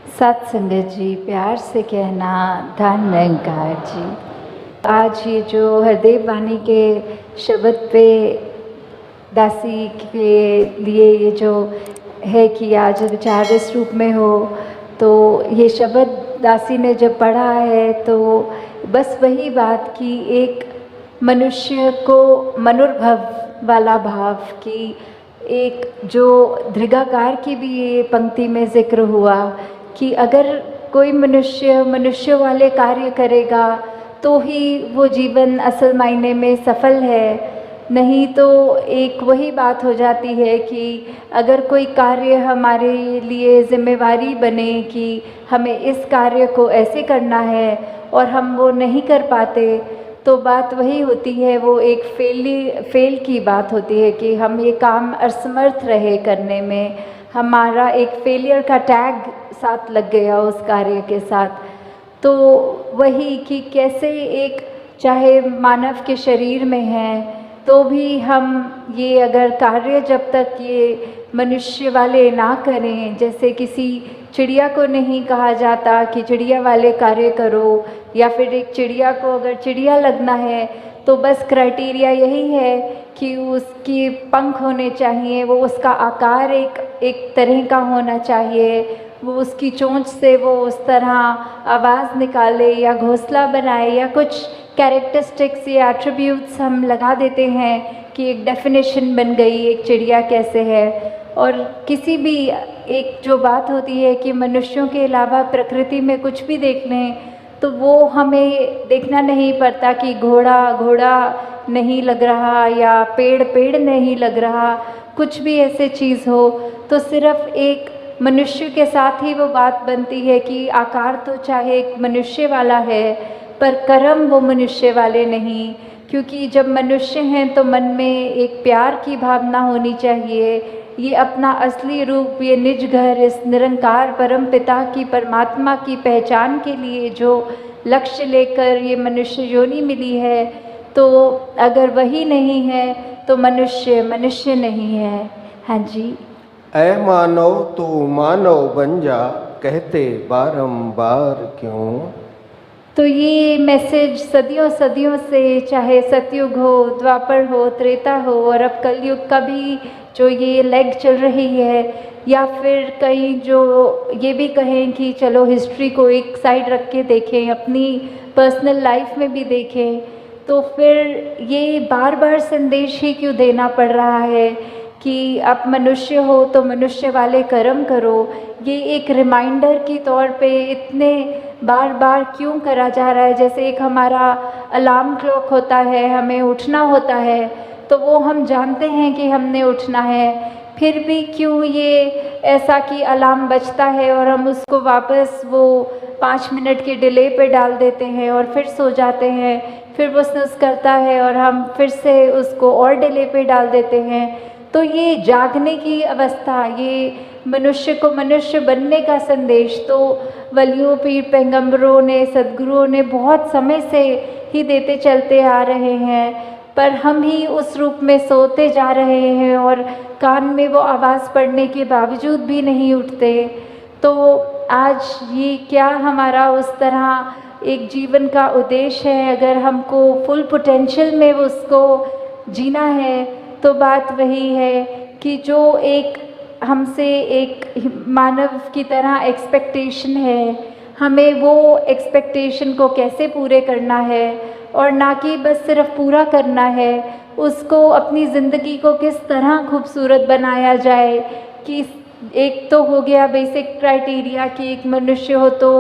सत संगत जी, प्यार से कहना धन निरंकार जी। आज ये जो हरदेव वाणी के शब्द पे दासी के लिए ये जो है कि आज विचार इस रूप में हो, तो ये शब्द दासी ने जब पढ़ा है तो बस वही बात कि एक मनुष्य को मनुर्भव वाला भाव की एक जो दृगाकार की भी ये पंक्ति में जिक्र हुआ कि अगर कोई मनुष्य वाले कार्य करेगा तो ही वो जीवन असल मायने में सफल है, नहीं तो एक वही बात हो जाती है कि अगर कोई कार्य हमारे लिए जिम्मेवारी बने कि हमें इस कार्य को ऐसे करना है और हम वो नहीं कर पाते, तो बात वही होती है, वो एक फेल की बात होती है कि हम ये काम असमर्थ रहे करने में, हमारा एक फेलियर का टैग साथ लग गया उस कार्य के साथ। तो वही कि कैसे एक चाहे मानव के शरीर में है तो भी हम ये अगर कार्य जब तक ये मनुष्य वाले ना करें, जैसे किसी चिड़िया को नहीं कहा जाता कि चिड़िया वाले कार्य करो, या फिर एक चिड़िया को अगर चिड़िया लगना है तो बस क्राइटेरिया यही है कि उसकी पंख होने चाहिए, वो उसका आकार एक तरह का होना चाहिए, वो उसकी चोंच से वो उस तरह आवाज़ निकाले या घोंसला बनाए या कुछ कैरेक्टरिस्टिक्स या एट्रीब्यूट्स हम लगा देते हैं कि एक डेफिनेशन बन गई एक चिड़िया कैसे है। और किसी भी एक जो बात होती है कि मनुष्यों के अलावा प्रकृति में कुछ भी देख लें तो वो हमें देखना नहीं पड़ता कि घोड़ा नहीं लग रहा या पेड़ नहीं लग रहा, कुछ भी ऐसे चीज़ हो तो सिर्फ एक मनुष्य के साथ ही वो बात बनती है कि आकार तो चाहे एक मनुष्य वाला है पर कर्म वो मनुष्य वाले नहीं, क्योंकि जब मनुष्य हैं तो मन में एक प्यार की भावना होनी चाहिए, ये अपना असली रूप, ये निज घर, इस निरंकार परम पिता की परमात्मा की पहचान के लिए जो लक्ष्य लेकर ये मनुष्य योनि मिली है, तो अगर वही नहीं है तो मनुष्य नहीं है। हाँ जी। ऐ मानव तू मानव बन जा, कहते बारंबार क्यों। तो ये मैसेज सदियों से, चाहे सतयुग हो, द्वापर हो, त्रेता हो और अब कलयुग का भी जो ये लेग चल रही है, या फिर कई जो ये भी कहें कि चलो हिस्ट्री को एक साइड रख के देखें, अपनी पर्सनल लाइफ में भी देखें, तो फिर ये बार बार संदेश ही क्यों देना पड़ रहा है कि आप मनुष्य हो तो मनुष्य वाले कर्म करो। ये एक रिमाइंडर के तौर पे इतने बार क्यों करा जा रहा है। जैसे एक हमारा अलार्म क्लॉक होता है, हमें उठना होता है तो वो हम जानते हैं कि हमने उठना है, फिर भी क्यों ये ऐसा कि अलार्म बजता है और हम उसको वापस वो 5 मिनट के डिले पे डाल देते हैं और फिर सो जाते हैं, फिर वो स्नूज़ करता है और हम फिर से उसको और डिले पे डाल देते हैं। तो ये जागने की अवस्था, ये मनुष्य को मनुष्य बनने का संदेश तो वलियों, पीर पैगंबरों ने, सद्गुरुओं ने बहुत समय से ही देते चलते आ रहे हैं, पर हम ही उस रूप में सोते जा रहे हैं और कान में वो आवाज़ पड़ने के बावजूद भी नहीं उठते। तो आज ये क्या हमारा उस तरह एक जीवन का उद्देश्य है, अगर हमको फुल पोटेंशियल में उसको जीना है तो बात वही है कि जो एक हमसे एक मानव की तरह एक्सपेक्टेशन है, हमें वो एक्सपेक्टेशन को कैसे पूरे करना है, और ना कि बस सिर्फ पूरा करना है, उसको अपनी ज़िंदगी को किस तरह खूबसूरत बनाया जाए। कि एक तो हो गया बेसिक क्राइटेरिया कि एक मनुष्य हो तो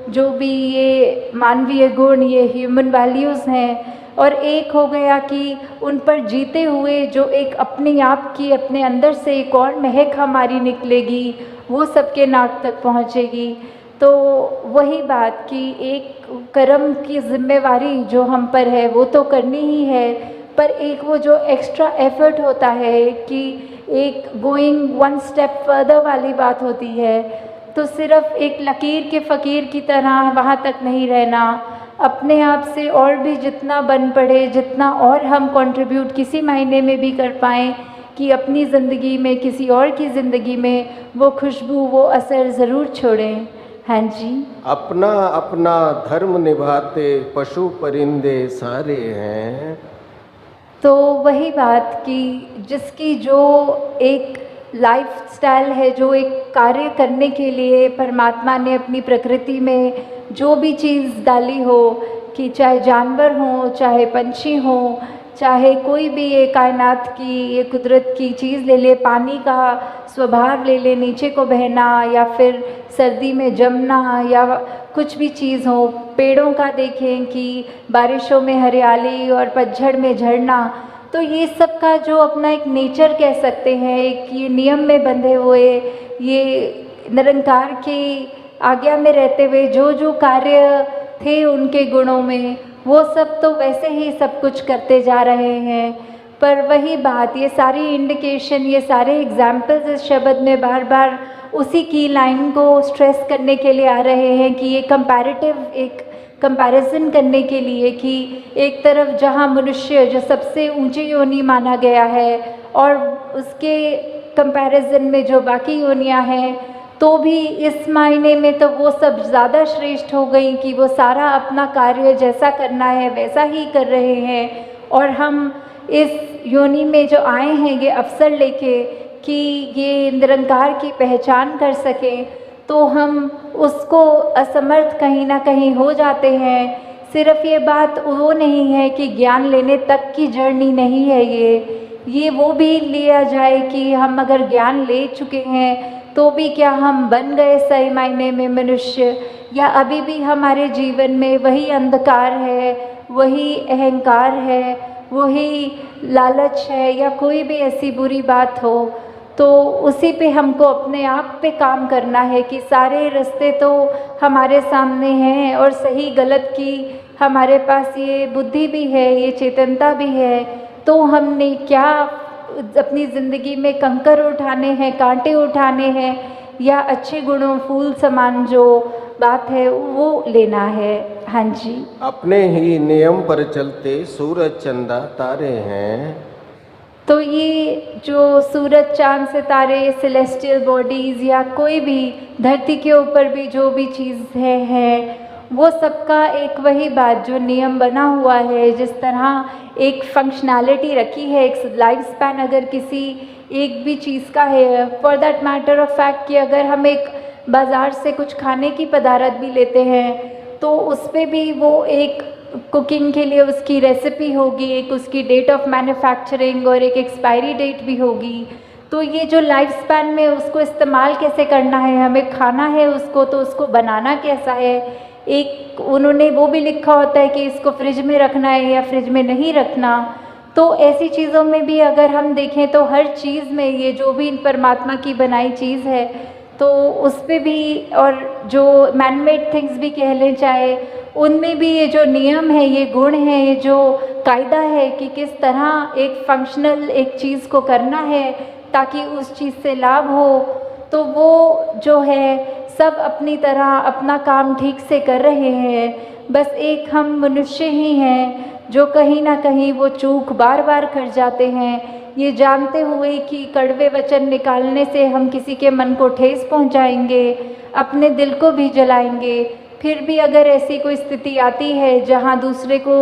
जो भी ये मानवीय गुण, ये ह्यूमन वैल्यूज़ हैं, और एक हो गया कि उन पर जीते हुए जो एक अपने आप की, अपने अंदर से एक और महक हमारी निकलेगी, वो सबके नाक तक पहुँचेगी। तो वही बात कि एक कर्म की जिम्मेवारी जो हम पर है वो तो करनी ही है, पर एक वो जो एक्स्ट्रा एफर्ट होता है कि एक गोइंग वन स्टेप फर्दर वाली बात होती है, तो सिर्फ एक लकीर के फ़कीर की तरह वहाँ तक नहीं रहना, अपने आप से और भी जितना बन पड़े, जितना और हम कंट्रीब्यूट किसी महीने में भी कर पाएँ कि अपनी ज़िंदगी में, किसी और की ज़िंदगी में वो खुशबू, वो असर ज़रूर छोड़ें। हाँ जी। अपना अपना धर्म निभाते पशु परिंदे सारे हैं। तो वही बात कि जिसकी जो एक लाइफस्टाइल है, जो एक कार्य करने के लिए परमात्मा ने अपनी प्रकृति में जो भी चीज़ डाली हो, कि चाहे जानवर हों, चाहे पंछी हों, चाहे कोई भी ये कायनात की, ये कुदरत की चीज़ ले ले, पानी का स्वभाव ले ले, नीचे को बहना या फिर सर्दी में जमना या कुछ भी चीज़ हो, पेड़ों का देखें कि बारिशों में हरियाली और पतझड़ में झड़ना, तो ये सब का जो अपना एक नेचर कह सकते हैं, एक ये नियम में बंधे हुए, ये निरंकार की आज्ञा में रहते हुए जो जो कार्य थे उनके गुणों में, वो सब तो वैसे ही सब कुछ करते जा रहे हैं। पर वही बात, ये सारी इंडिकेशन, ये सारे एग्जाम्पल्स इस शब्द में बार बार उसी की लाइन को स्ट्रेस करने के लिए आ रहे हैं कि ये कंपैरेटिव, एक कंपैरिजन करने के लिए कि एक तरफ जहाँ मनुष्य जो सबसे ऊंची योनि माना गया है और उसके कंपैरिजन में जो बाकी योनियाँ हैं, तो भी इस मायने में तो वो सब ज़्यादा श्रेष्ठ हो गई कि वो सारा अपना कार्य जैसा करना है वैसा ही कर रहे हैं। और हम इस योनि में जो आए हैं ये अवसर लेके कि ये निरंकार की पहचान कर सकें, तो हम उसको असमर्थ कहीं ना कहीं हो जाते हैं। सिर्फ ये बात वो नहीं है कि ज्ञान लेने तक की जर्नी नहीं है ये वो भी लिया जाए कि हम अगर ज्ञान ले चुके हैं तो भी क्या हम बन गए सही मायने में मनुष्य, या अभी भी हमारे जीवन में वही अंधकार है, वही अहंकार है, वही लालच है, या कोई भी ऐसी बुरी बात हो, तो उसी पे हमको अपने आप पे काम करना है कि सारे रास्ते तो हमारे सामने हैं और सही गलत की हमारे पास ये बुद्धि भी है, ये चेतनता भी है, तो हमने क्या अपनी ज़िंदगी में कंकर उठाने हैं, कांटे उठाने हैं, या अच्छे गुणों फूल समान जो बात है वो लेना है। हाँ जी। अपने ही नियम पर चलते सूरज चंदा तारे हैं। तो ये जो सूरज चांद सितारे, सेलेस्टियल बॉडीज़ या कोई भी धरती के ऊपर भी जो भी चीज़ है वो सबका एक वही बात, जो नियम बना हुआ है, जिस तरह एक फंक्शनैलिटी रखी है, एक लाइफ स्पैन अगर किसी एक भी चीज़ का है, for that matter of fact कि अगर हम एक बाज़ार से कुछ खाने की पदार्थ भी लेते हैं तो उस पर भी वो एक कुकिंग के लिए उसकी रेसिपी होगी, एक उसकी डेट ऑफ मैन्युफैक्चरिंग और एक एक्सपायरी डेट भी होगी। तो ये जो लाइफ स्पैन में उसको इस्तेमाल कैसे करना है, हमें खाना है उसको, तो उसको बनाना कैसा है, एक उन्होंने वो भी लिखा होता है कि इसको फ्रिज में रखना है या फ्रिज में नहीं रखना। तो ऐसी चीज़ों में भी अगर हम देखें तो हर चीज़ में ये जो भी परमात्मा की बनाई चीज़ है तो उस पर भी, और जो मैनमेड थिंग्स भी कह लें चाहे, उनमें भी ये जो नियम है, ये गुण है, ये जो कायदा है कि किस तरह एक फंक्शनल एक चीज़ को करना है ताकि उस चीज़ से लाभ हो, तो वो जो है सब अपनी तरह अपना काम ठीक से कर रहे हैं। बस एक हम मनुष्य ही हैं जो कहीं ना कहीं वो चूक बार बार कर जाते हैं, ये जानते हुए कि कड़वे वचन निकालने से हम किसी के मन को ठेस पहुंचाएंगे, अपने दिल को भी जलाएंगे। फिर भी अगर ऐसी कोई स्थिति आती है जहां दूसरे को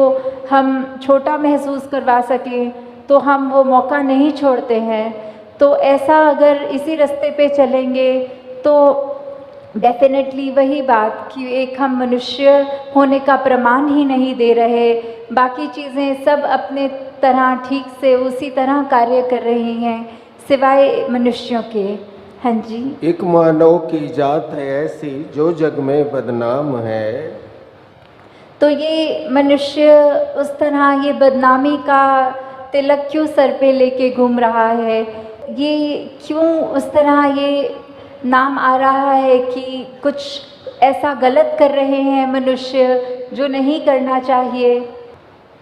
हम छोटा महसूस करवा सकें तो हम वो मौका नहीं छोड़ते हैं। तो ऐसा अगर इसी रास्ते पे चलेंगे तो डेफिनेटली वही बात कि एक हम मनुष्य होने का प्रमाण ही नहीं दे रहे, बाकी चीज़ें सब अपने तरह ठीक से उसी तरह कार्य कर रही हैं सिवाय मनुष्यों के। हाँ जी। एक मानव की जात है ऐसी जो जग में बदनाम है। तो ये मनुष्य उस तरह ये बदनामी का तिलक क्यों सर पे लेके घूम रहा है, ये क्यों उस तरह ये नाम आ रहा है कि कुछ ऐसा गलत कर रहे हैं मनुष्य जो नहीं करना चाहिए,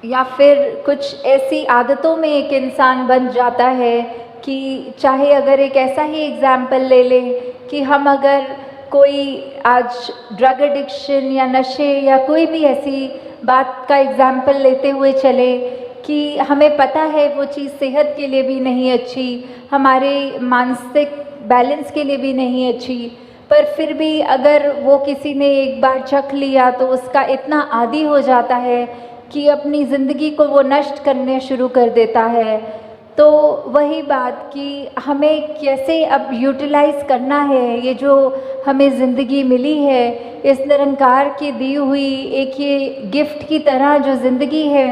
या फिर कुछ ऐसी आदतों में एक इंसान बन जाता है कि चाहे अगर एक ऐसा ही एग्ज़ाम्पल ले लें कि हम अगर कोई आज ड्रग एडिक्शन या नशे या कोई भी ऐसी बात का एग्ज़ाम्पल लेते हुए चले कि हमें पता है वो चीज़ सेहत के लिए भी नहीं अच्छी, हमारे मानसिक बैलेंस के लिए भी नहीं अच्छी, पर फिर भी अगर वो किसी ने एक बार चख लिया तो उसका इतना आदी हो जाता है कि अपनी ज़िंदगी को वो नष्ट करने शुरू कर देता है। तो वही बात कि हमें कैसे अब यूटिलाइज़ करना है ये जो हमें ज़िंदगी मिली है, इस निरंकार की दी हुई एक ये गिफ्ट की तरह जो ज़िंदगी है,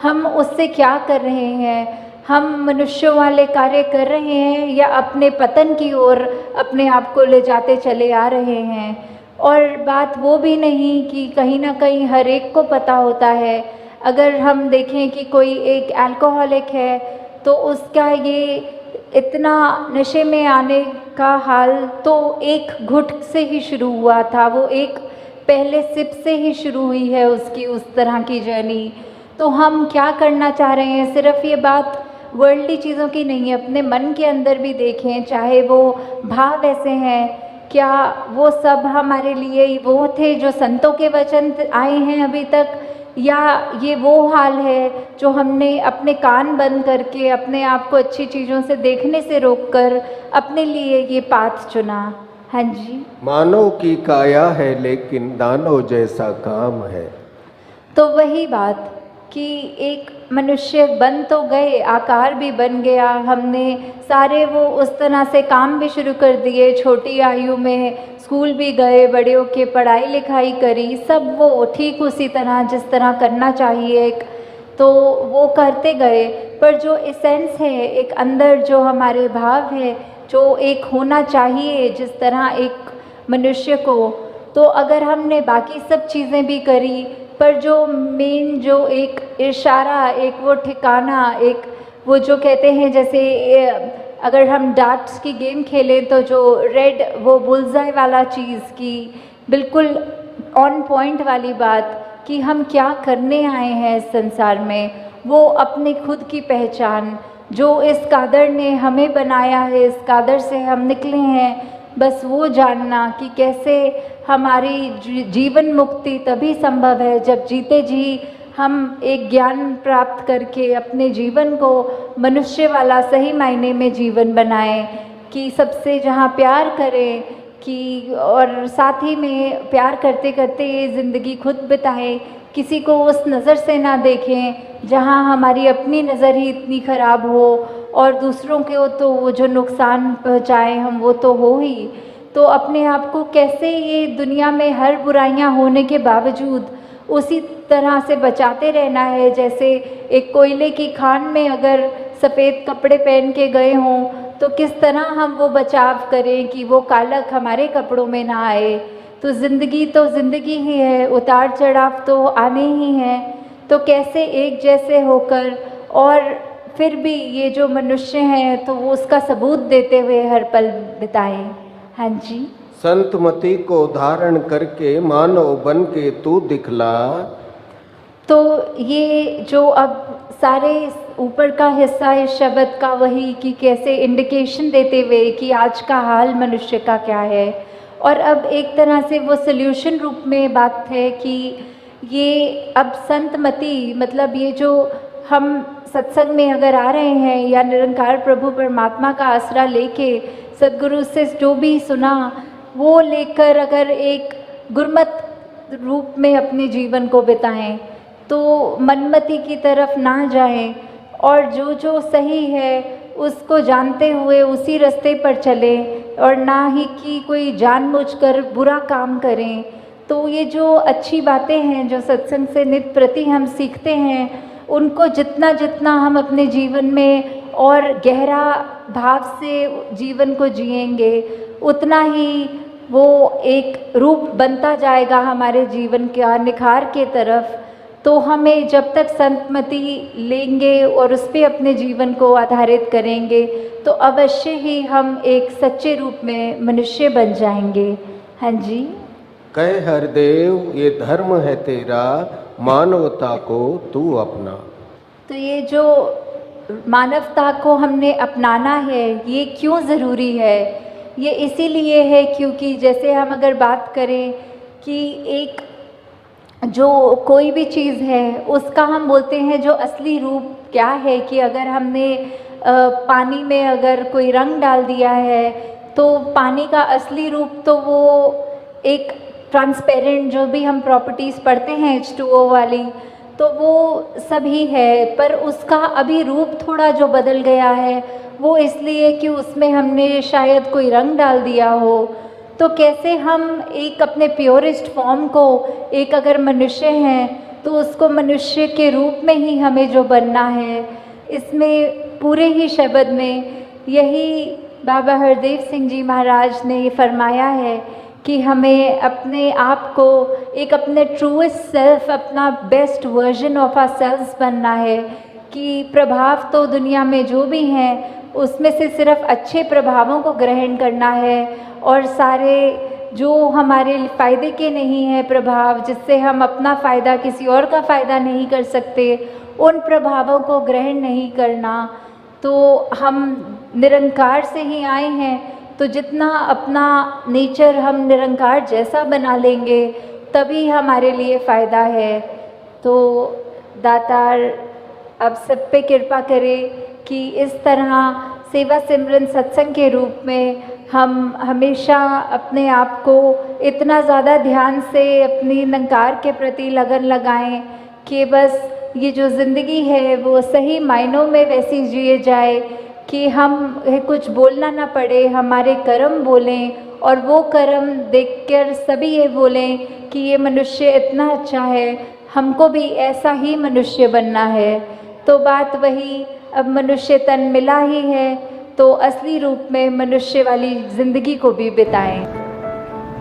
हम उससे क्या कर रहे हैं? हम मनुष्यों वाले कार्य कर रहे हैं या अपने पतन की ओर अपने आप को ले जाते चले आ रहे हैं? और बात वो भी नहीं कि कहीं ना कहीं हर एक को पता होता है। अगर हम देखें कि कोई एक अल्कोहलिक है तो उसका ये इतना नशे में आने का हाल तो एक घुट से ही शुरू हुआ था, वो एक पहले सिप से ही शुरू हुई है उसकी उस तरह की जर्नी। तो हम क्या करना चाह रहे हैं? सिर्फ ये बात वर्ल्डली चीज़ों की नहीं है, अपने मन के अंदर भी देखें, चाहे वो भाव ऐसे हैं, क्या वो सब हमारे लिए वो थे जो संतों के वचन आए हैं अभी तक, या ये वो हाल है जो हमने अपने कान बंद करके अपने आप को अच्छी चीज़ों से देखने से रोककर अपने लिए ये पाथ चुना? हाँ जी। मानव की काया है लेकिन दानव जैसा काम है। तो वही बात कि एक मनुष्य बन तो गए, आकार भी बन गया, हमने सारे वो उस तरह से काम भी शुरू कर दिए, छोटी आयु में स्कूल भी गए, बड़े होके पढ़ाई लिखाई करी, सब वो ठीक उसी तरह जिस तरह करना चाहिए तो वो करते गए। पर जो एसेंस है, एक अंदर जो हमारे भाव है, जो एक होना चाहिए जिस तरह एक मनुष्य को, तो अगर हमने बाकी सब चीज़ें भी करी पर जो मेन जो एक इशारा, एक वो ठिकाना, एक वो जो कहते हैं जैसे अगर हम डार्ट्स की गेम खेलें तो जो रेड वो बुलजाई वाला चीज़ की बिल्कुल ऑन पॉइंट वाली बात कि हम क्या करने आए हैं इस संसार में, वो अपने खुद की पहचान जो इस कादर ने हमें बनाया है, इस कादर से हम निकले हैं, बस वो जानना कि कैसे हमारी जीवन मुक्ति तभी संभव है जब जीते जी हम एक ज्ञान प्राप्त करके अपने जीवन को मनुष्य वाला सही मायने में जीवन बनाएं, कि सबसे जहाँ प्यार करें कि और साथ ही में प्यार करते करते ये ज़िंदगी खुद बिताएं, किसी को उस नज़र से ना देखें जहाँ हमारी अपनी नज़र ही इतनी ख़राब हो और दूसरों के तो वो जो नुकसान पहुँचाएं हम वो तो हो ही। तो अपने आप को कैसे ये दुनिया में हर बुराइयां होने के बावजूद उसी तरह से बचाते रहना है जैसे एक कोयले की खान में अगर सफ़ेद कपड़े पहन के गए हों तो किस तरह हम वो बचाव करें कि वो कालक हमारे कपड़ों में ना आए। तो ज़िंदगी ही है, उतार चढ़ाव तो आने ही हैं, तो कैसे एक जैसे होकर और फिर भी ये जो मनुष्य हैं तो वो उसका सबूत देते हुए हर पल बिताएं। हाँ जी। संतमति को धारण करके मानव बन के तू दिखला। तो ये जो अब सारे ऊपर का हिस्सा इस शब्द का वही कि कैसे इंडिकेशन देते हुए कि आज का हाल मनुष्य का क्या है, और अब एक तरह से वो सल्यूशन रूप में बात है कि ये अब संतमति मतलब ये जो हम सत्संग में अगर आ रहे हैं या निरंकार प्रभु परमात्मा का आसरा लेके सदगुरु से जो भी सुना वो लेकर अगर एक गुरमत रूप में अपने जीवन को बिताएं तो मनमति की तरफ ना जाएं और जो जो सही है उसको जानते हुए उसी रास्ते पर चलें और ना ही कि कोई जानबूझकर बुरा काम करें। तो ये जो अच्छी बातें हैं जो सत्संग से नित्य प्रति हम सीखते हैं उनको जितना जितना हम अपने जीवन में और गहरा भाव से जीवन को जिएंगे उतना ही वो एक रूप बनता जाएगा हमारे जीवन का निखार के तरफ। तो हमें जब तक संतमति लेंगे और उस पर अपने जीवन को आधारित करेंगे तो अवश्य ही हम एक सच्चे रूप में मनुष्य बन जाएंगे। हाँ जी। कह हरदेव ये धर्म है तेरा, मानवता को तू अपना। तो ये जो मानवता को हमने अपनाना है ये क्यों ज़रूरी है? ये इसीलिए है क्योंकि जैसे हम अगर बात करें कि एक जो कोई भी चीज़ है उसका हम बोलते हैं जो असली रूप क्या है कि अगर हमने पानी में अगर कोई रंग डाल दिया है तो पानी का असली रूप तो वो एक ट्रांसपेरेंट जो भी हम प्रॉपर्टीज़ पढ़ते हैं H2O वाली, तो वो सभी है, पर उसका अभी रूप थोड़ा जो बदल गया है वो इसलिए कि उसमें हमने शायद कोई रंग डाल दिया हो। तो कैसे हम एक अपने प्योरेस्ट फॉर्म को, एक अगर मनुष्य हैं तो उसको मनुष्य के रूप में ही हमें जो बनना है, इसमें पूरे ही शब्द में यही बाबा हरदेव सिंह जी महाराज ने ये फरमाया है कि हमें अपने आप को एक अपने ट्रूएस्ट सेल्फ, अपना best version of ourselves बनना है। कि प्रभाव तो दुनिया में जो भी हैं उसमें से सिर्फ अच्छे प्रभावों को ग्रहण करना है, और सारे जो हमारे फ़ायदे के नहीं हैं प्रभाव, जिससे हम अपना फ़ायदा किसी और का फ़ायदा नहीं कर सकते, उन प्रभावों को ग्रहण नहीं करना। तो हम निरंकार से ही आए हैं, तो जितना अपना नेचर हम निरंकार जैसा बना लेंगे तभी हमारे लिए फ़ायदा है। तो दातार अब सब पे कृपा करे कि इस तरह सेवा सिमरन सत्संग के रूप में हम हमेशा अपने आप को इतना ज़्यादा ध्यान से अपनी निरंकार के प्रति लगन लगाएं कि बस ये जो ज़िंदगी है वो सही मायनों में वैसी जिए जाए कि हम कुछ बोलना ना पड़े, हमारे कर्म बोलें, और वो कर्म देखकर सभी ये बोलें कि ये मनुष्य इतना अच्छा है, हमको भी ऐसा ही मनुष्य बनना है। तो बात वही, अब मनुष्य तन मिला ही है तो असली रूप में मनुष्य वाली ज़िंदगी को भी बिताएं।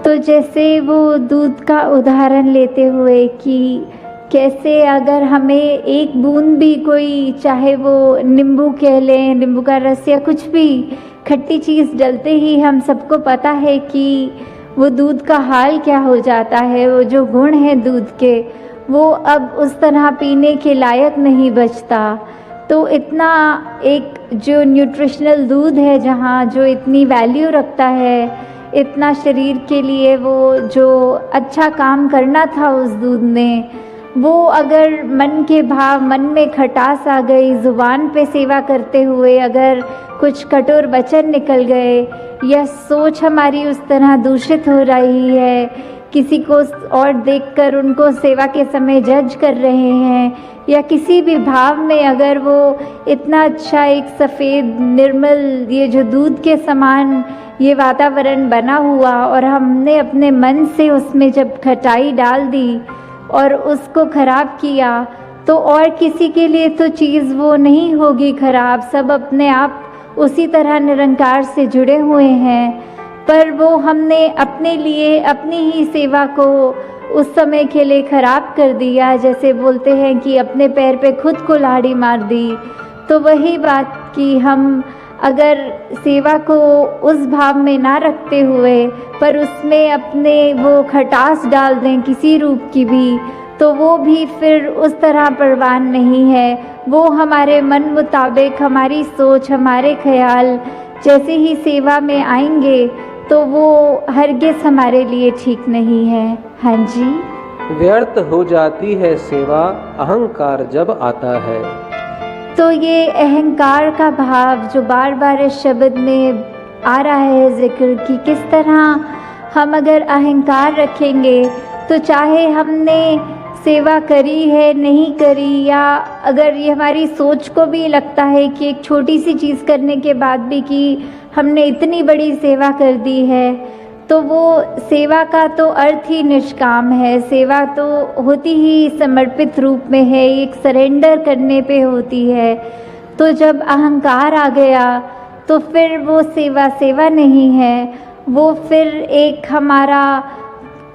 तो जैसे वो दूध का उदाहरण लेते हुए कि कैसे अगर हमें एक बूंद भी कोई, चाहे वो नींबू कह लें, नींबू का रस या कुछ भी खट्टी चीज़ डलते ही हम सबको पता है कि वो दूध का हाल क्या हो जाता है, वो जो गुण हैं दूध के वो अब उस तरह पीने के लायक नहीं बचता। तो इतना एक जो न्यूट्रिशनल दूध है, जहाँ जो इतनी वैल्यू रखता है, इतना शरीर के लिए वो जो अच्छा काम करना था उस दूध ने, वो अगर मन के भाव, मन में खटास आ गई, ज़ुबान पे सेवा करते हुए अगर कुछ कठोर वचन निकल गए, या सोच हमारी उस तरह दूषित हो रही है, किसी को और देखकर उनको सेवा के समय जज कर रहे हैं, या किसी भी भाव में अगर वो इतना अच्छा एक सफ़ेद निर्मल ये जो दूध के समान ये वातावरण बना हुआ, और हमने अपने मन से उसमें जब खटाई डाल दी और उसको ख़राब किया, तो और किसी के लिए तो चीज़ वो नहीं होगी ख़राब, सब अपने आप उसी तरह निरंकार से जुड़े हुए हैं। पर वो हमने अपने लिए अपनी ही सेवा को उस समय के लिए ख़राब कर दिया, जैसे बोलते हैं कि अपने पैर पे खुद को लाड़ी मार दी। तो वही बात कि हम अगर सेवा को उस भाव में ना रखते हुए पर उसमें अपने वो खटास डाल दें किसी रूप की भी, तो वो भी फिर उस तरह परवान नहीं है। वो हमारे मन मुताबिक, हमारी सोच, हमारे ख्याल जैसे ही सेवा में आएंगे तो वो हरगिज़ हमारे लिए ठीक नहीं है। हाँ जी। व्यर्थ हो जाती है सेवा अहंकार जब आता है। तो ये अहंकार का भाव जो बार बार इस शब्द में आ रहा है जिक्र कि किस तरह हम अगर अहंकार रखेंगे तो चाहे हमने सेवा करी है नहीं करी, या अगर ये हमारी सोच को भी लगता है कि एक छोटी सी चीज़ करने के बाद भी कि हमने इतनी बड़ी सेवा कर दी है, तो वो सेवा का तो अर्थ ही निष्काम है। सेवा तो होती ही समर्पित रूप में है, एक सरेंडर करने पे होती है। तो जब अहंकार आ गया तो फिर वो सेवा सेवा नहीं है, वो फिर एक हमारा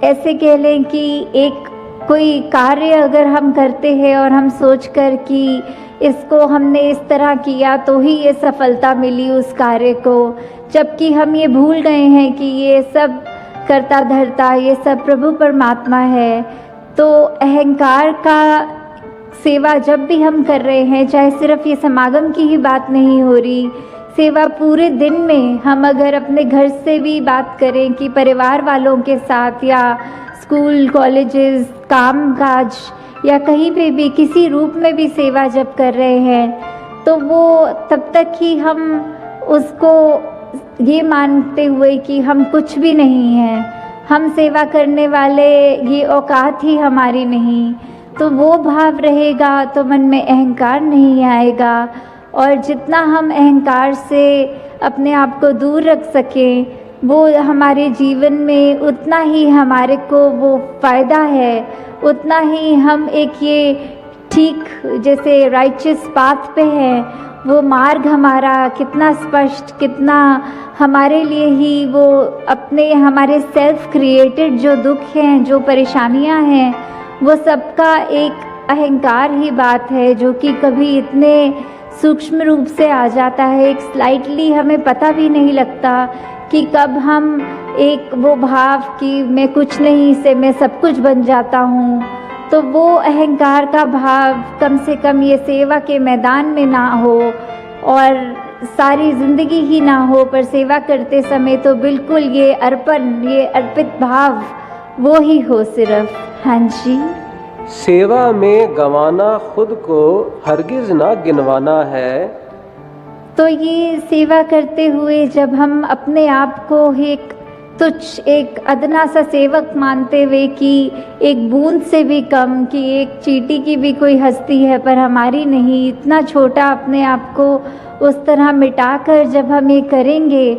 ऐसे कह लें कि एक कोई कार्य अगर हम करते हैं और हम सोचकर कि इसको हमने इस तरह किया तो ही ये सफलता मिली उस कार्य को, जबकि हम ये भूल गए हैं कि ये सब करता धरता ये सब प्रभु परमात्मा है। तो अहंकार का सेवा जब भी हम कर रहे हैं, चाहे सिर्फ ये समागम की ही बात नहीं हो रही, सेवा पूरे दिन में हम अगर अपने घर से भी बात करें कि परिवार वालों के साथ या स्कूल कॉलेजेस काम काज या कहीं पे भी किसी रूप में भी सेवा जब कर रहे हैं, तो वो तब तक ही हम उसको ये मानते हुए कि हम कुछ भी नहीं हैं, हम सेवा करने वाले ये औकात ही हमारी नहीं, तो वो भाव रहेगा तो मन में अहंकार नहीं आएगा। और जितना हम अहंकार से अपने आप को दूर रख सकें, वो हमारे जीवन में उतना ही हमारे को वो फ़ायदा है, उतना ही हम एक ये ठीक जैसे राइचस पाथ पे हैं, वो मार्ग हमारा कितना स्पष्ट, कितना हमारे लिए ही वो अपने हमारे सेल्फ क्रिएटेड जो दुख हैं, जो परेशानियां हैं, वो सबका एक अहंकार ही बात है जो कि कभी इतने सूक्ष्म रूप से आ जाता है, एक स्लाइटली हमें पता भी नहीं लगता कि कब हम एक वो भाव कि मैं कुछ नहीं से मैं सब कुछ बन जाता हूँ। तो वो अहंकार का भाव कम से कम ये सेवा के मैदान में ना हो और सारी ज़िंदगी ही ना हो, पर सेवा करते समय तो बिल्कुल ये अर्पण, ये अर्पित भाव वो ही हो सिर्फ। हाँ जी। सेवा में गंवाना खुद को हरगिज ना गिनवाना है। तो ये सेवा करते हुए जब हम अपने आप को एक तुच्छ, एक अदना सा सेवक मानते हुए कि एक बूंद से भी कम, कि एक चींटी की भी कोई हस्ती है पर हमारी नहीं, इतना छोटा अपने आप को उस तरह मिटाकर जब हम ये करेंगे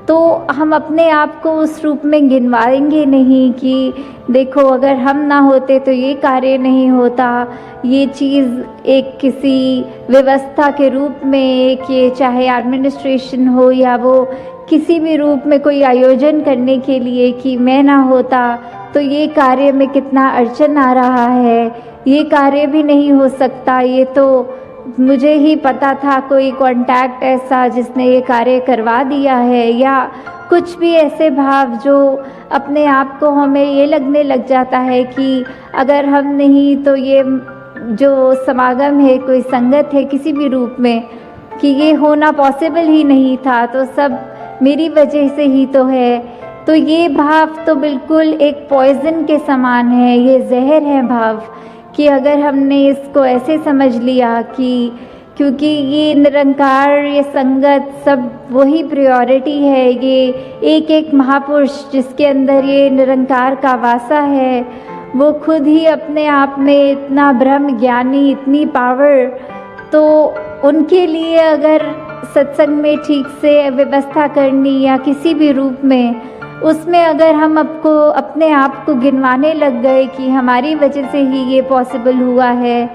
तो हम अपने आप को उस रूप में गिनवाएंगे नहीं कि देखो अगर हम ना होते तो ये कार्य नहीं होता। ये चीज़ एक किसी व्यवस्था के रूप में, एक ये चाहे एडमिनिस्ट्रेशन हो या वो किसी भी रूप में कोई आयोजन करने के लिए, कि मैं ना होता तो ये कार्य में कितना अड़चन आ रहा है, ये कार्य भी नहीं हो सकता, ये तो मुझे ही पता था कोई कांटेक्ट ऐसा जिसने ये कार्य करवा दिया है, या कुछ भी ऐसे भाव जो अपने आप को हमें ये लगने लग जाता है कि अगर हम नहीं तो ये जो समागम है, कोई संगत है किसी भी रूप में, कि ये होना पॉसिबल ही नहीं था, तो सब मेरी वजह से ही तो है। तो ये भाव तो बिल्कुल एक पॉइजन के समान है, ये जहर है भाव, कि अगर हमने इसको ऐसे समझ लिया कि क्योंकि ये निरंकार, ये संगत सब वही प्रायोरिटी है, ये एक एक महापुरुष जिसके अंदर ये निरंकार का वासा है, वो खुद ही अपने आप में इतना ब्रह्म ज्ञानी, इतनी पावर, तो उनके लिए अगर सत्संग में ठीक से व्यवस्था करनी या किसी भी रूप में, उसमें अगर हम अपने आप को गिनवाने लग गए कि हमारी वजह से ही ये पॉसिबल हुआ है,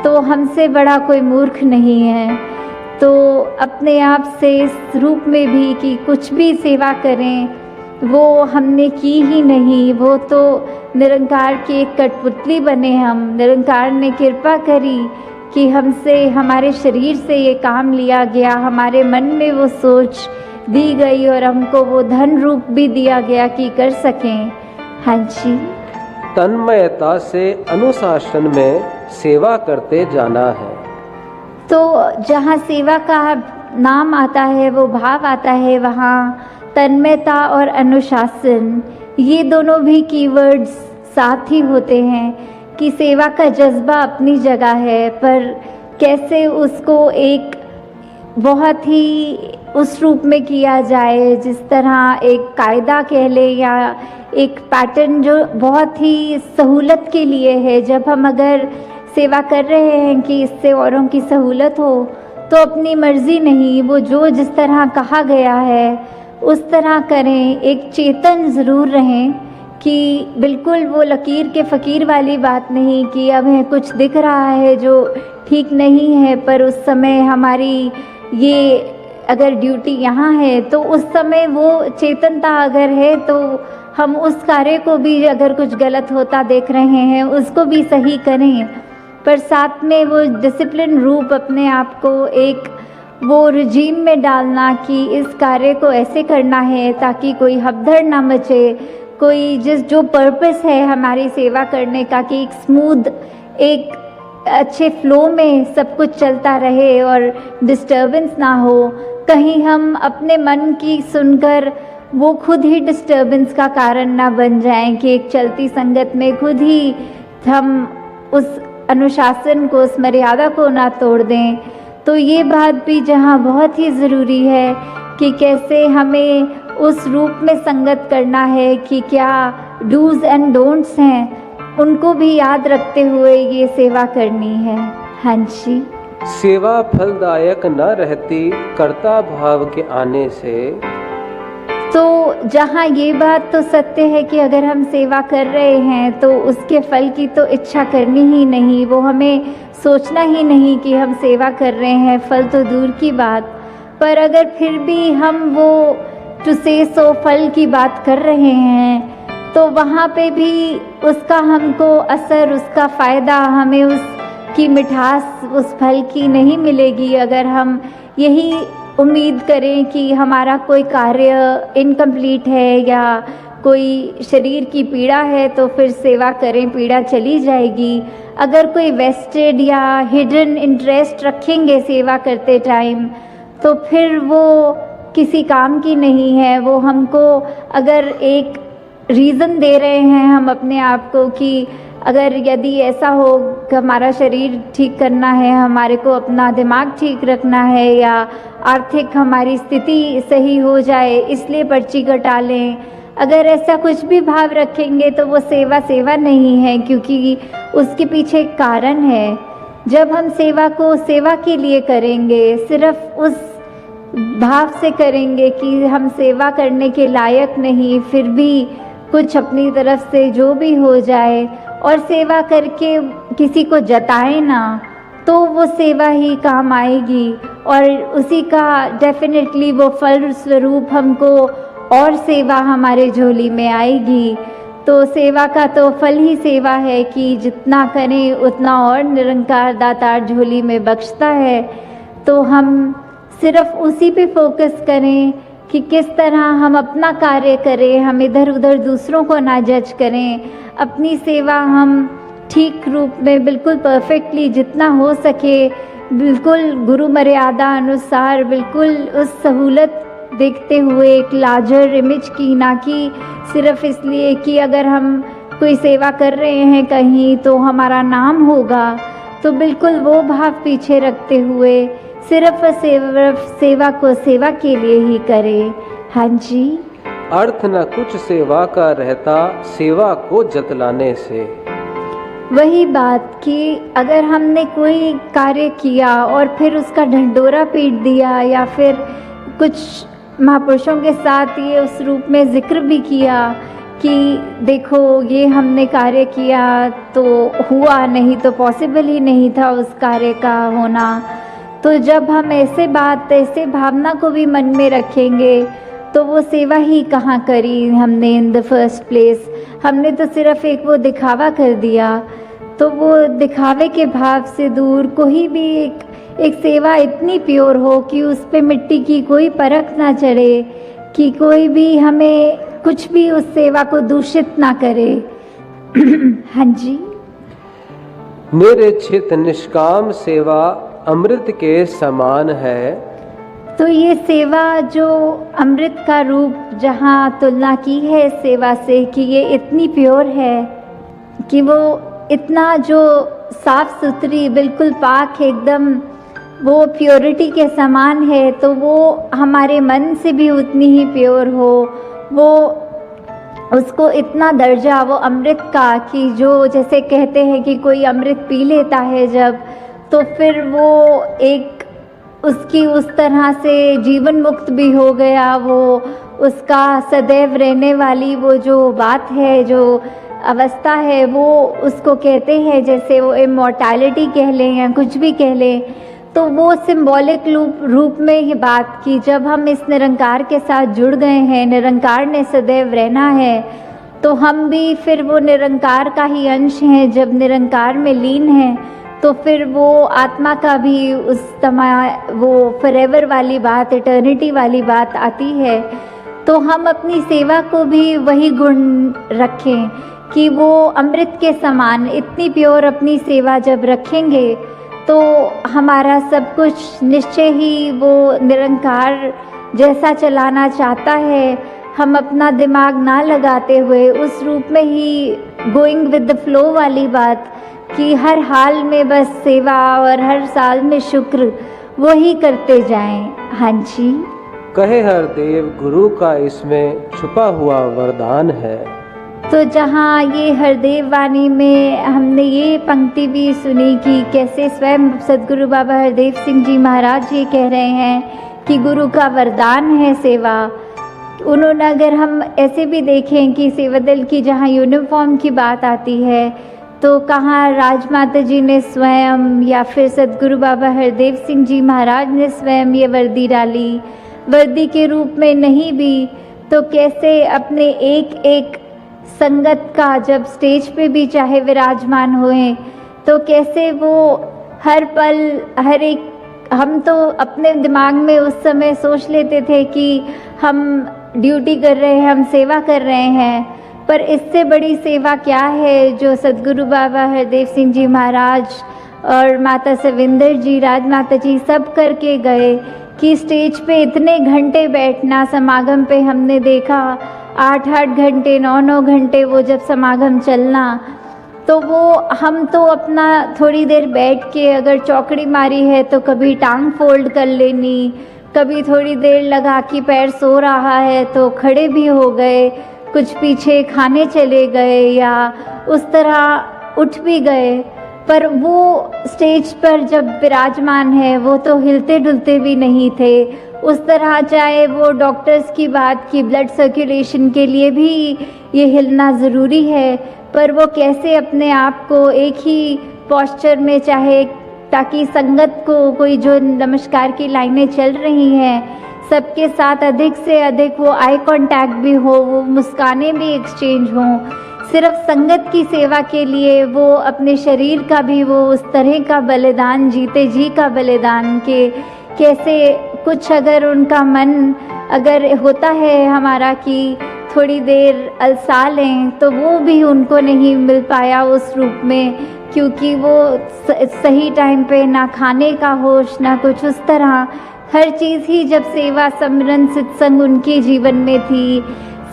तो हमसे बड़ा कोई मूर्ख नहीं है। तो अपने आप से इस रूप में भी कि कुछ भी सेवा करें वो हमने की ही नहीं, वो तो निरंकार की एक कठपुतली बने हम। निरंकार ने कृपा करी कि हमसे, हमारे शरीर से ये काम लिया गया, हमारे मन में वो सोच दी गई और हमको वो धन रूप भी दिया गया कि कर सकें। हाँ जी। तन्मयता से अनुशासन में सेवा करते जाना है। तो जहाँ सेवा का नाम आता है, वो भाव आता है, वहाँ तन्मयता और अनुशासन, ये दोनों भी कीवर्ड्स साथ ही होते हैं कि सेवा का जज्बा अपनी जगह है, पर कैसे उसको एक बहुत ही उस रूप में किया जाए जिस तरह एक कायदा कह ले या एक पैटर्न जो बहुत ही सहूलत के लिए है। जब हम अगर सेवा कर रहे हैं कि इससे औरों की सहूलत हो, तो अपनी मर्ज़ी नहीं, वो जो जिस तरह कहा गया है उस तरह करें। एक चेतन ज़रूर रहें कि बिल्कुल वो लकीर के फ़कीर वाली बात नहीं कि अब है कुछ दिख रहा है जो ठीक नहीं है, पर उस समय हमारी ये अगर ड्यूटी यहाँ है तो उस समय वो चेतनता अगर है तो हम उस कार्य को भी अगर कुछ गलत होता देख रहे हैं उसको भी सही करें, पर साथ में वो डिसिप्लिन रूप अपने आप को एक वो रिजीम में डालना कि इस कार्य को ऐसे करना है ताकि कोई हबधड़ ना मचे, कोई जो पर्पस है हमारी सेवा करने का कि एक स्मूथ, एक अच्छे फ्लो में सब कुछ चलता रहे और डिस्टर्बेंस ना हो। कहीं हम अपने मन की सुनकर वो खुद ही डिस्टर्बेंस का कारण ना बन जाएं कि एक चलती संगत में खुद ही हम उस अनुशासन को, उस मर्यादा को ना तोड़ दें। तो ये बात भी जहाँ बहुत ही ज़रूरी है कि कैसे हमें उस रूप में संगत करना है कि क्या डूज एंड डोंट्स हैं, उनको भी याद रखते हुए ये सेवा करनी है। हाँ जी। सेवा फलदायक न रहती कर्ता भाव के आने से। तो जहाँ ये बात तो सत्य है कि अगर हम सेवा कर रहे हैं तो उसके फल की तो इच्छा करनी ही नहीं, वो हमें सोचना ही नहीं कि हम सेवा कर रहे हैं, फल तो दूर की बात। पर अगर फिर भी हम वो टू से सो फल की बात कर रहे हैं तो वहाँ पे भी उसका हमको असर, उसका फ़ायदा, हमें उसकी मिठास उस फल की नहीं मिलेगी अगर हम यही उम्मीद करें कि हमारा कोई कार्य इनकम्प्लीट है या कोई शरीर की पीड़ा है तो फिर सेवा करें, पीड़ा चली जाएगी। अगर कोई वेस्टेड या हिडन इंटरेस्ट रखेंगे सेवा करते टाइम तो फिर वो किसी काम की नहीं है। वो हमको अगर एक रीज़न दे रहे हैं हम अपने आप को कि अगर यदि ऐसा हो कि हमारा शरीर ठीक करना है, हमारे को अपना दिमाग ठीक रखना है या आर्थिक हमारी स्थिति सही हो जाए इसलिए पर्ची कटा लें, अगर ऐसा कुछ भी भाव रखेंगे तो वो सेवा नहीं है, क्योंकि उसके पीछे एक कारण है। जब हम सेवा को सेवा के लिए करेंगे, सिर्फ उस भाव से करेंगे कि हम सेवा करने के लायक नहीं, फिर भी कुछ अपनी तरफ से जो भी हो जाए और सेवा करके किसी को जताए ना, तो वो सेवा ही काम आएगी और उसी का डेफिनेटली वो फल स्वरूप हमको और सेवा हमारे झोली में आएगी। तो सेवा का तो फल ही सेवा है कि जितना करें उतना और निरंकार दातार झोली में बख्शता है। तो हम सिर्फ उसी पे फोकस करें कि किस तरह हम अपना कार्य करें, हम इधर उधर दूसरों को ना जज करें, अपनी सेवा हम ठीक रूप में बिल्कुल परफेक्टली जितना हो सके, बिल्कुल गुरु मर्यादा अनुसार, बिल्कुल उस सहूलत देखते हुए एक लार्जर इमेज की, ना कि सिर्फ इसलिए कि अगर हम कोई सेवा कर रहे हैं कहीं तो हमारा नाम होगा, तो बिल्कुल वो भाव पीछे रखते हुए सिर्फ सेवा को सेवा के लिए ही करें। हाँ जी। अर्थ न कुछ सेवा का रहता सेवा को जतलाने से। वही बात कि अगर हमने कोई कार्य किया और फिर उसका ढंढोरा पीट दिया या फिर कुछ महापुरुषों के साथ ये उस रूप में जिक्र भी किया कि देखो ये हमने कार्य किया तो हुआ, नहीं तो पॉसिबल ही नहीं था उस कार्य का होना। तो जब हम ऐसे बात, ऐसे भावना को भी मन में रखेंगे तो वो सेवा ही कहाँ करी हमने इन द फर्स्ट प्लेस। हमने तो सिर्फ एक वो दिखावा कर दिया। तो वो दिखावे के भाव से दूर कोई भी एक सेवा इतनी प्योर हो कि उस पे मिट्टी की कोई परख ना चढ़े, कि कोई भी हमें कुछ भी उस सेवा को दूषित ना करे। हाँ जी। निरचित निष्काम सेवा अमृत के समान है। तो ये सेवा जो अमृत का रूप जहाँ तुलना की है इस सेवा से कि ये इतनी प्योर है कि वो इतना जो साफ सुथरी, बिल्कुल पाक, एकदम वो प्योरिटी के समान है, तो वो हमारे मन से भी उतनी ही प्योर हो। वो उसको इतना दर्जा वो अमृत का कि जो जैसे कहते हैं कि कोई अमृत पी लेता है जब, तो फिर वो एक उसकी उस तरह से जीवन मुक्त भी हो गया। वो उसका सदैव रहने वाली वो जो बात है, जो अवस्था है, वो उसको कहते हैं जैसे वो इमॉर्टैलिटी कह लें या कुछ भी कह लें। तो वो सिंबॉलिक रूप में ये बात कि जब हम इस निरंकार के साथ जुड़ गए हैं, निरंकार ने सदैव रहना है, तो हम भी फिर वो निरंकार का ही अंश हैं। जब निरंकार में लीन हैं तो फिर वो आत्मा का भी उस समय वो फॉरएवर वाली बात, इटर्निटी वाली बात आती है। तो हम अपनी सेवा को भी वही गुण रखें कि वो अमृत के समान इतनी प्योर अपनी सेवा जब रखेंगे तो हमारा सब कुछ निश्चय ही वो निरंकार जैसा चलाना चाहता है, हम अपना दिमाग ना लगाते हुए उस रूप में he going with the flow वाली बात कि हर हाल में बस सेवा और हर साल में शुक्र वो ही करते जाएं। हाँ जी। कहे हरदेव गुरु का इसमें छुपा हुआ वरदान है। तो जहाँ ये हरदेव वाणी में हमने ये पंक्ति भी सुनी कि कैसे स्वयं सदगुरु बाबा हरदेव सिंह जी महाराज ये कह रहे हैं कि गुरु का वरदान है सेवा। उन्होंने, अगर हम ऐसे भी देखें कि सेवा दल की जहाँ यूनिफॉर्म की बात आती है तो कहाँ राजमाता जी ने स्वयं या फिर सदगुरु बाबा हरदेव सिंह जी महाराज ने स्वयं ये वर्दी डाली, वर्दी के रूप में नहीं भी तो कैसे अपने एक एक संगत का जब स्टेज पे भी चाहे विराजमान हुए तो कैसे वो हर पल हर एक, हम तो अपने दिमाग में उस समय सोच लेते थे कि हम ड्यूटी कर रहे हैं, हम सेवा कर रहे हैं, पर इससे बड़ी सेवा क्या है जो सदगुरु बाबा हरदेव सिंह जी महाराज और माता सविंदर जी, राजमाता जी सब करके गए कि स्टेज पे इतने घंटे बैठना। समागम पे हमने देखा 8-8 घंटे 9-9 घंटे वो जब समागम चलना, तो वो हम तो अपना थोड़ी देर बैठ के अगर चौकड़ी मारी है तो कभी टांग फोल्ड कर लेनी, कभी थोड़ी देर लगा कि पैर सो रहा है तो खड़े भी हो गए, कुछ पीछे खाने चले गए या उस तरह उठ भी गए। पर वो स्टेज पर जब विराजमान है वो तो हिलते डुलते भी नहीं थे उस तरह। चाहे वो डॉक्टर्स की बात की ब्लड सर्कुलेशन के लिए भी ये हिलना ज़रूरी है, पर वो कैसे अपने आप को एक ही पोस्चर में, चाहे ताकि संगत को कोई जो नमस्कार की लाइनें चल रही हैं सबके साथ अधिक से अधिक वो आई कांटेक्ट भी हो, वो मुस्कानें भी एक्सचेंज हों, सिर्फ संगत की सेवा के लिए वो अपने शरीर का भी वो उस तरह का बलिदान, जीते जी का बलिदान के कैसे कुछ अगर उनका मन अगर होता है हमारा कि थोड़ी देर अलसा लें तो वो भी उनको नहीं मिल पाया उस रूप में, क्योंकि वो सही टाइम पे ना खाने का होश ना कुछ उस तरह, हर चीज़ ही जब सेवा सिमरन सत्संग उनके जीवन में थी।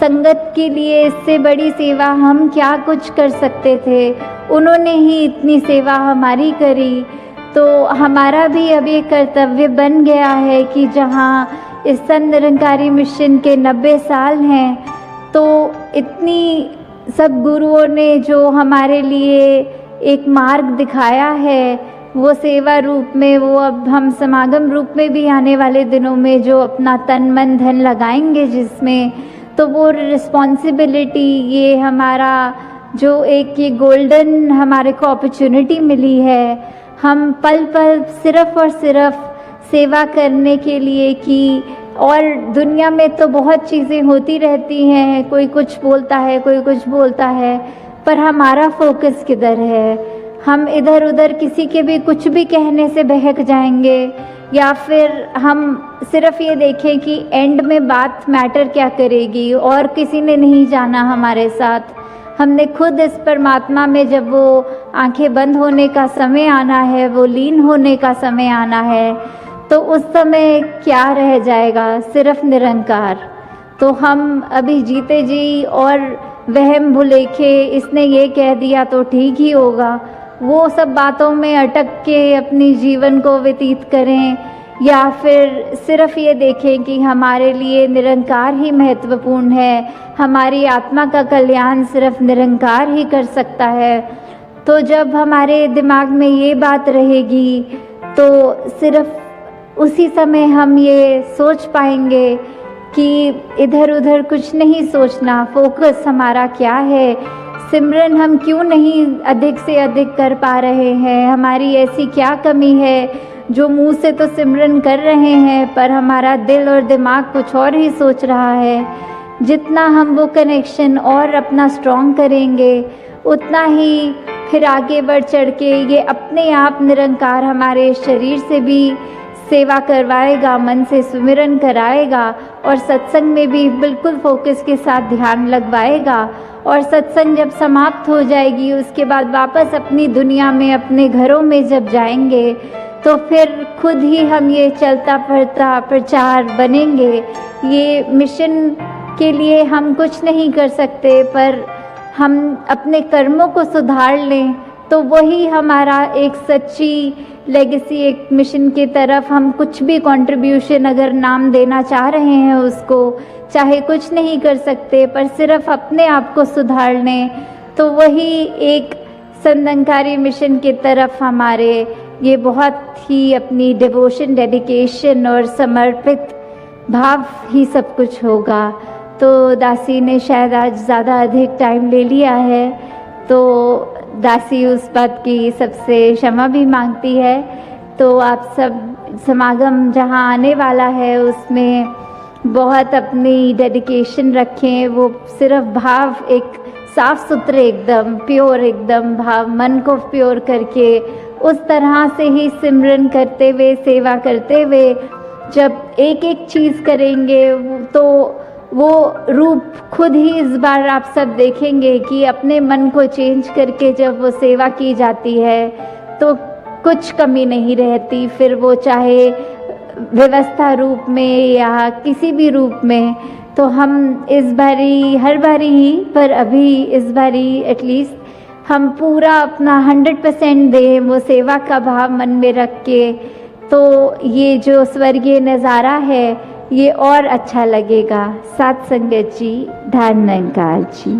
संगत के लिए इससे बड़ी सेवा हम क्या कुछ कर सकते थे, उन्होंने ही इतनी सेवा हमारी करी। तो हमारा भी अब ये कर्तव्य बन गया है कि जहाँ इस संत निरंकारी मिशन के 90 साल हैं तो इतनी सब गुरुओं ने जो हमारे लिए एक मार्ग दिखाया है वो सेवा रूप में, वो अब हम समागम रूप में भी आने वाले दिनों में जो अपना तन मन धन लगाएंगे जिसमें, तो वो रिस्पॉन्सिबिलिटी, ये हमारा जो एक ये गोल्डन हमारे को अपॉर्चुनिटी मिली है, हम पल पल सिर्फ़ और सिर्फ सेवा करने के लिए कि, और दुनिया में तो बहुत चीज़ें होती रहती हैं, कोई कुछ बोलता है कोई कुछ बोलता है, पर हमारा फोकस किधर है? हम इधर उधर किसी के भी कुछ भी कहने से बहक जाएंगे या फिर हम सिर्फ ये देखें कि एंड में बात मैटर क्या करेगी और किसी ने नहीं जाना हमारे साथ। हमने खुद इस परमात्मा में जब वो आंखें बंद होने का समय आना है, वो लीन होने का समय आना है, तो उस समय क्या रह जाएगा? सिर्फ निरंकार। तो हम अभी जीते जी और वहम भुलेखे इसने ये कह दिया तो ठीक ही होगा, वो सब बातों में अटक के अपनी जीवन को व्यतीत करें, या फिर सिर्फ ये देखें कि हमारे लिए निरंकार ही महत्वपूर्ण है, हमारी आत्मा का कल्याण सिर्फ निरंकार ही कर सकता है। तो जब हमारे दिमाग में ये बात रहेगी तो सिर्फ उसी समय हम ये सोच पाएंगे कि इधर उधर कुछ नहीं सोचना, फोकस हमारा क्या है, सिमरन हम क्यों नहीं अधिक से अधिक कर पा रहे हैं, हमारी ऐसी क्या कमी है जो मुंह से तो सिमरन कर रहे हैं पर हमारा दिल और दिमाग कुछ और ही सोच रहा है। जितना हम वो कनेक्शन और अपना स्ट्रॉन्ग करेंगे उतना ही फिर आगे बढ़ चढ़ के ये अपने आप निरंकार हमारे शरीर से भी सेवा करवाएगा, मन से सुमिरन कराएगा और सत्संग में भी बिल्कुल फोकस के साथ ध्यान लगवाएगा। और सत्संग जब समाप्त हो जाएगी उसके बाद वापस अपनी दुनिया में अपने घरों में जब जाएंगे तो फिर खुद ही हम ये चलता फिरता प्रचार बनेंगे। ये मिशन के लिए हम कुछ नहीं कर सकते, पर हम अपने कर्मों को सुधार लें तो वही हमारा एक सच्ची लेगेसी एक मिशन की तरफ हम कुछ भी कंट्रीब्यूशन अगर नाम देना चाह रहे हैं उसको, चाहे कुछ नहीं कर सकते पर सिर्फ अपने आप को सुधार लें, तो वही एक संदनकारी मिशन की तरफ हमारे ये बहुत ही अपनी डिवोशन, डेडिकेशन और समर्पित भाव ही सब कुछ होगा। तो दासी ने शायद आज ज़्यादा अधिक टाइम ले लिया है, तो दासी उस बात की सबसे क्षमा भी मांगती है। तो आप सब समागम जहाँ आने वाला है उसमें बहुत अपनी डेडिकेशन रखें, वो सिर्फ भाव एक साफ सुथरे एकदम प्योर एकदम भाव मन को प्योर करके उस तरह से ही सिमरन करते हुए, सेवा करते हुए जब एक एक चीज़ करेंगे तो वो रूप खुद ही इस बार आप सब देखेंगे कि अपने मन को चेंज करके जब वो सेवा की जाती है तो कुछ कमी नहीं रहती, फिर वो चाहे व्यवस्था रूप में या किसी भी रूप में। तो हम इस बारी, हर बारी ही पर अभी इस बारी एटलीस्ट हम पूरा अपना 100% दें वो सेवा का भाव मन में रख के, तो ये जो स्वर्गीय नज़ारा है ये और अच्छा लगेगा। साथ संगत जी, धन निरंकार जी।